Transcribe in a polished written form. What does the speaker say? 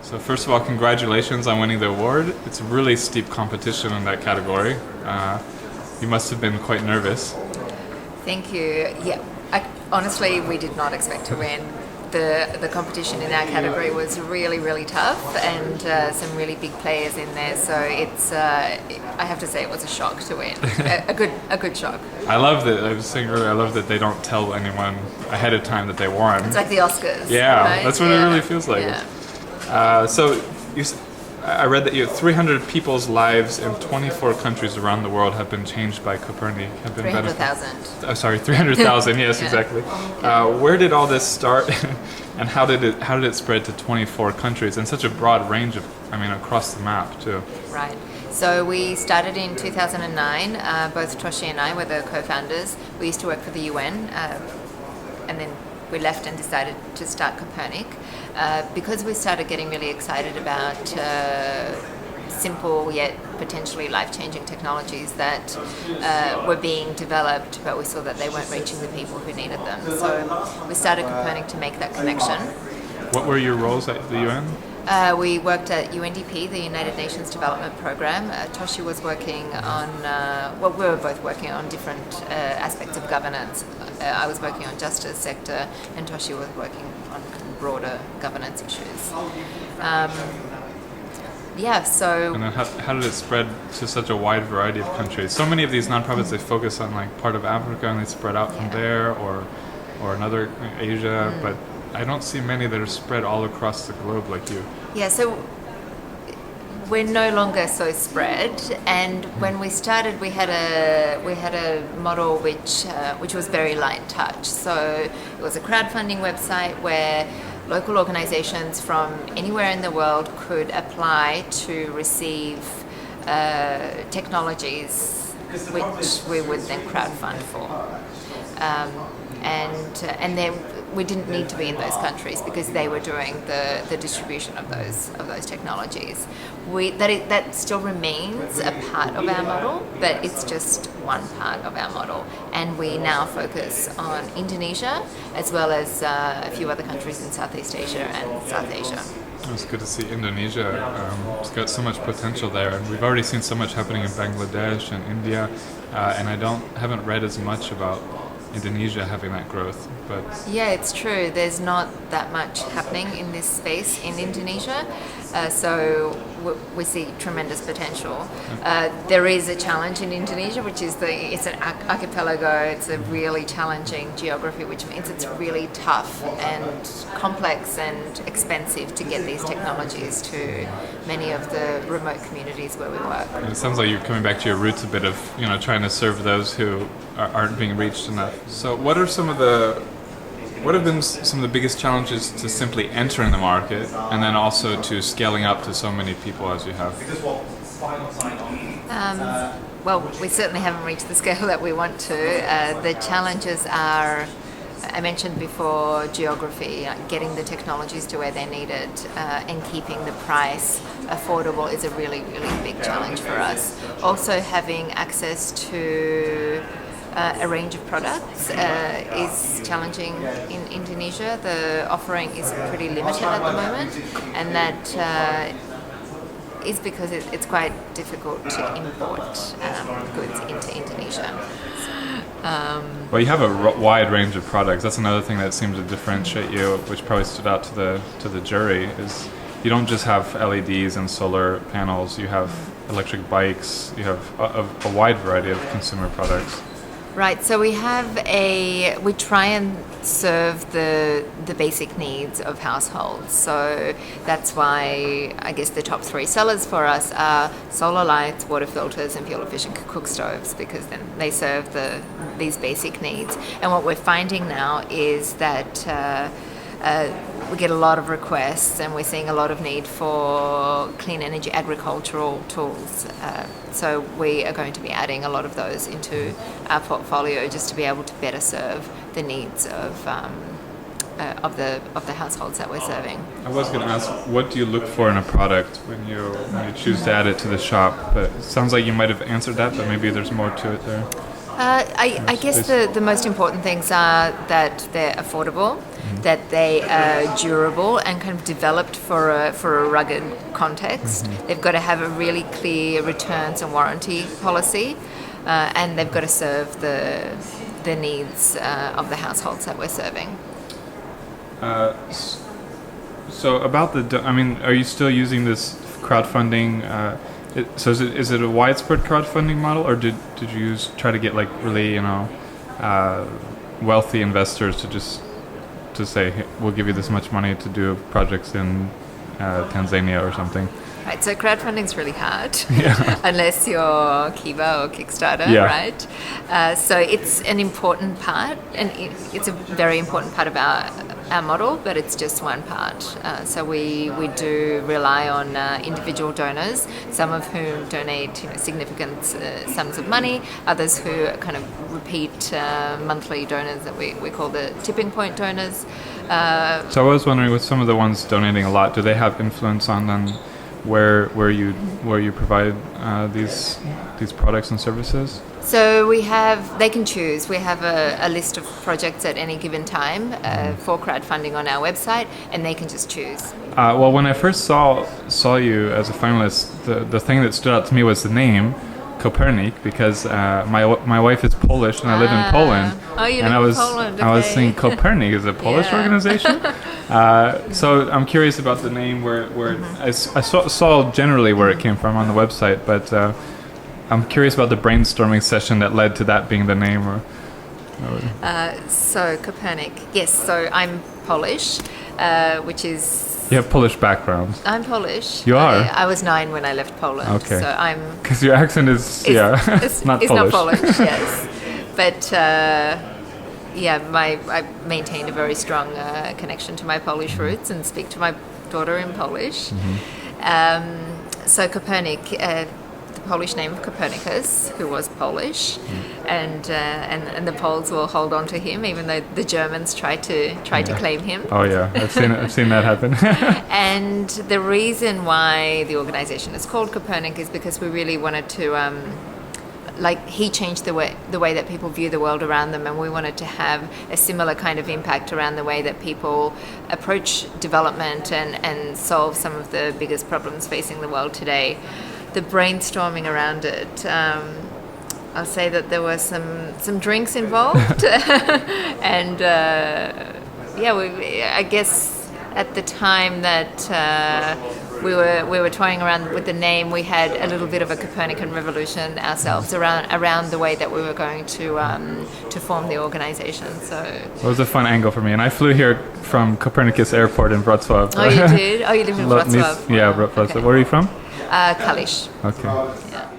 So first of all, congratulations on winning the award. It's a really steep competition in that category. You must have been quite nervous. Thank you. Yeah, honestly, we did not expect to win. The competition in our category was really, really tough, and some really big players in there. So it's I have to say it was a shock to win. a good shock. I love that. I was saying earlier, I love that they don't tell anyone ahead of time that they won. It's like the Oscars. Yeah, right? that's what it really feels like. Yeah. So I read that 300 people's lives in 24 countries around the world have been changed by Kopernik. 300,000. Sorry, 300,000. Yes, Yeah. exactly. Where did all this start, and how did it spread to 24 countries and such a broad range of, across the map too? Right. So we started in 2009. Both Toshi and I were the co-founders. We used to work for the UN, and then we left and decided to start Kopernik because we started getting really excited about simple yet potentially life-changing technologies that were being developed, but we saw that they weren't reaching the people who needed them. So we started Kopernik to make that connection. What were your roles at the UN? We worked at UNDP, the United Nations Development Programme. Toshi was working on, we were both working on different aspects of governance. I was working on justice sector, and Toshi was working on broader governance issues. So... And then how did it spread to such a wide variety of countries? So many of these nonprofits, they focus on like part of Africa and they spread out from there, or another Asia, but I don't see many that are spread all across the globe like you. Yeah, so we're no longer so spread, and when we started, we had a model which was very light touch. So it was a crowdfunding website where local organizations from anywhere in the world could apply to receive technologies which we would then crowdfund for. And then we didn't need to be in those countries because they were doing the distribution of those technologies. That still remains a part of our model, but it's just one part of our model. And we now focus on Indonesia as well as a few other countries in Southeast Asia and South Asia. It's good to see Indonesia. It's got so much potential there, and we've already seen so much happening in Bangladesh and India, and I haven't read as much about Indonesia having that growth, but yeah, it's true. There's not that much happening in this space in Indonesia, so we see tremendous potential. There is a challenge in Indonesia, which is it's an archipelago. It's a really challenging geography, which means it's really tough and complex and expensive to get these technologies to many of the remote communities where we work. And it sounds like you're coming back to your roots a bit of trying to serve those who aren't being reached enough. So what have been some of the biggest challenges to simply entering the market, and then also to scaling up to so many people as you have? Well, we certainly haven't reached the scale that we want to. The challenges are, I mentioned before, geography, getting the technologies to where they're needed, and keeping the price affordable is a really, really big challenge for us. Also, having access to a range of products is challenging in Indonesia. The offering is pretty limited at the moment, and that is because it's quite difficult to import goods into Indonesia. Well, you have a wide range of products. That's another thing that seems to differentiate you, which probably stood out to the jury, is you don't just have LEDs and solar panels. You have electric bikes. You have a wide variety of consumer products. Right, so we try and serve the basic needs of households. So that's why I guess the top three sellers for us are solar lights, water filters, and fuel efficient cook stoves, because then they serve these basic needs. And what we're finding now is that we get a lot of requests, and we're seeing a lot of need for clean energy agricultural tools. So we are going to be adding a lot of those into our portfolio just to be able to better serve the needs of the households that we're serving. I was going to ask, what do you look for in a product when you choose to add it to the shop? But it sounds like you might have answered that, but maybe there's more to it there. I guess the most important things are that they're affordable, that they are durable and kind of developed for a rugged context. They've got to have a really clear returns and warranty policy, and they've got to serve the needs of the households that we're serving. So about are you still using this crowdfunding? So is it a widespread crowdfunding model, or did you try to get like really wealthy investors to say, hey, we'll give you this much money to do projects in Tanzania or something? Right, so crowdfunding's really hard, yeah. unless you're Kiva or Kickstarter, yeah. right? So it's an important part, and it's a very important part of our model, but it's just one part. So we do rely on individual donors, some of whom donate significant sums of money, others who are kind of repeat monthly donors that we call the tipping point donors. So I was wondering, with some of the ones donating a lot, do they have influence on them? Where you provide these products and services? So they can choose. We have a list of projects at any given time for crowdfunding on our website, and they can just choose. Well, when I first saw you as a finalist, the thing that stood out to me was the name, Kopernik, because my wife is Polish and I live in Poland. Oh, you live in Poland. Okay. I was thinking Kopernik is a Polish organization. So I'm curious about the name. Where I saw generally where it came from on the website, but I'm curious about the brainstorming session that led to that being the name. So Kopernik, yes. So I'm Polish, which is. You have Polish background. I'm Polish. You are? I was 9 when I left Poland. Okay. So I'm... Because your accent is not Polish. It's not Polish, yes. But, I maintained a very strong connection to my Polish roots and speak to my daughter in Polish. So Kopernik, the Polish name of Copernicus, who was Polish, and the Poles will hold on to him, even though the Germans try to claim him. Oh yeah, I've seen that happen. And the reason why the organization is called Kopernik is because we really wanted to, he changed the way that people view the world around them, and we wanted to have a similar kind of impact around the way that people approach development and solve some of the biggest problems facing the world today. The brainstorming around it, I'll say that there were some drinks involved, and I guess at the time that we were toying around with the name, we had a little bit of a Copernican revolution ourselves around the way that we were going to form the organization. So it was a fun angle for me, and I flew here from Copernicus Airport in Wrocław. Oh, you did? Oh, you live in Wrocław? Yeah, Wrocław. Okay. Where are you from? Kalisz. Okay. Yeah.